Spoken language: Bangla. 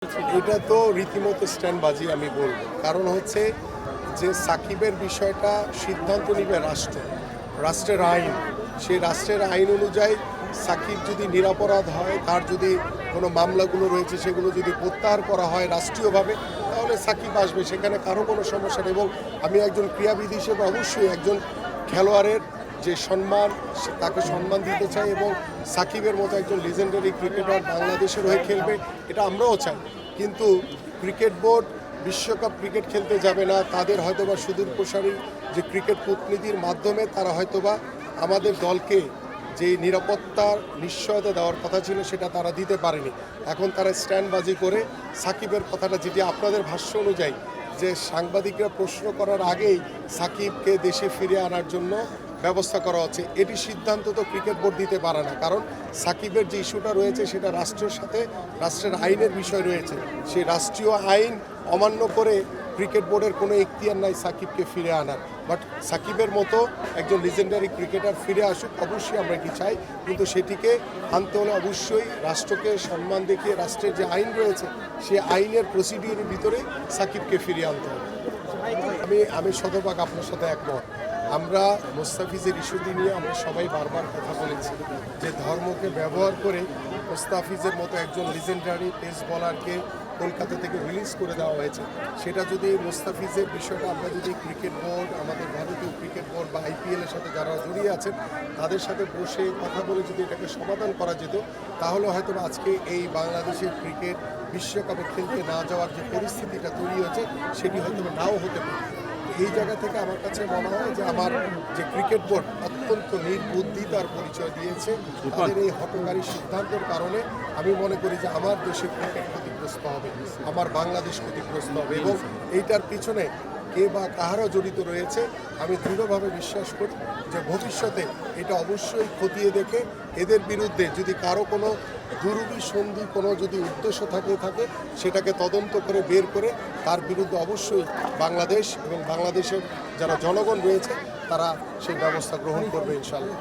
এটা তো রীতিমতো স্ট্যান্ডবাজি আমি বলবো। কারণ হচ্ছে যে সাকিবের বিষয়টা সিদ্ধান্ত নিবে রাষ্ট্র, রাষ্ট্রের আইন। সেই রাষ্ট্রের আইন অনুযায়ী সাকিব যদি নিরপরাধ হয়, তার যদি কোনো মামলাগুলো রয়েছে সেগুলো যদি প্রত্যাহার করা হয় রাষ্ট্রীয়ভাবে, তাহলে সাকিব আসবে, সেখানে কারো কোনো সমস্যা নেই। এবং আমি একজন ক্রীড়াবিদ হিসেবে অবশ্যই একজন খেলোয়াড়ের যে সম্মান, তাকে সম্মান দিতে চাই এবং সাকিবের মতো একজন লিজেন্ডারি ক্রিকেটার বাংলাদেশের হয়ে খেলবে, এটা আমরাও চাই। কিন্তু ক্রিকেট বোর্ড বিশ্বকাপ ক্রিকেট খেলতে যাবে না, তাদের হয়তোবা সুদূর প্রসারী যে ক্রিকেট কূটনীতির মাধ্যমে তারা হয়তোবা আমাদের দলকে যে নিরাপত্তার নিশ্চয়তা দেওয়ার কথা ছিল সেটা তারা দিতে পারেনি। এখন তারা স্ট্যান্ডবাজি করে সাকিবের কথাটা, যেটি আপনাদের ভাষ্য অনুযায়ী যে সাংবাদিকরা প্রশ্ন করার আগেই সাকিবকে দেশে ফিরে আনার জন্য ব্যবস্থা করা হচ্ছে, এটি সিদ্ধান্ত তো ক্রিকেট বোর্ড দিতে পারে না। কারণ সাকিবের যে ইস্যুটা রয়েছে সেটা রাষ্ট্রের সাথে, রাষ্ট্রের আইনের বিষয় রয়েছে। সেই রাষ্ট্রীয় আইন অমান্য করে ক্রিকেট বোর্ডের কোনো এখতিয়ার নাই সাকিবকে ফিরে আনার। বাট সাকিবের মতো একজন লিজেন্ডারি ক্রিকেটার ফিরে আসুক, অবশ্যই আমরা কি চাই, কিন্তু সেটিকে আনতে হলে অবশ্যই রাষ্ট্রকে সম্মান দেখিয়ে রাষ্ট্রের যে আইন রয়েছে সেই আইনের প্রসিডিউরের ভিতরেই সাকিবকে ফিরিয়ে আনতে হবে। আমি শতভাগ আপনার সাথে একমত। আমরা মোস্তাফিজের ইস্যুটি নিয়ে আমরা সবাই বারবার কথা বলেছি যে ধর্মকে ব্যবহার করে মোস্তাফিজের মতো একজন লিজেন্ডারি পেস বলারকে কলকাতা থেকে রিলিজ করে দেওয়া হয়েছে। সেটা যদি মোস্তাফিজের বিষয়টা আমরা যদি ক্রিকেট বোর্ড, আমাদের ভারতীয় ক্রিকেট বোর্ড বা আইপিএলের সাথে যারা জড়িয়ে আছেন তাদের সাথে বসে কথা বলে যদি এটাকে সমাধান করা যেত, তাহলে হয়তো আজকে এই বাংলাদেশের ক্রিকেট বিশ্বকাপে খেলতে না যাওয়ার যে পরিস্থিতিটা তৈরি হয়েছে সেটি হয়তো নাও হতে পারে। এই জায়গা থেকে আমার কাছে মনে হয় যে আমার যে ক্রিকেট বোর্ড অত্যন্ত নির্বুদ্ধিতার পরিচয় দিয়েছে তাদের এই হঠকারী সিদ্ধান্তের কারণে। আমি মনে করি যে আমার দেশের ক্রিকেট ক্ষতিগ্রস্ত হবে, আমার বাংলাদেশ ক্ষতিগ্রস্ত হবে এবং এইটার পিছনে কে বা কাহারা জড়িত রয়েছে আমি দৃঢ়ভাবে বিশ্বাস করি যে ভবিষ্যতে এটা অবশ্যই খতিয়ে দেখে এদের বিরুদ্ধে যদি কারো কোনো দুরভিসন্ধি কোনো যদি উদ্দেশ্য থাকে সেটাকে তদন্ত করে বের করে তার বিরুদ্ধে অবশ্যই বাংলাদেশ এবং বাংলাদেশের যারা জনগণ রয়েছে তারা সেই ব্যবস্থা গ্রহণ করবে ইনশাআল্লাহ।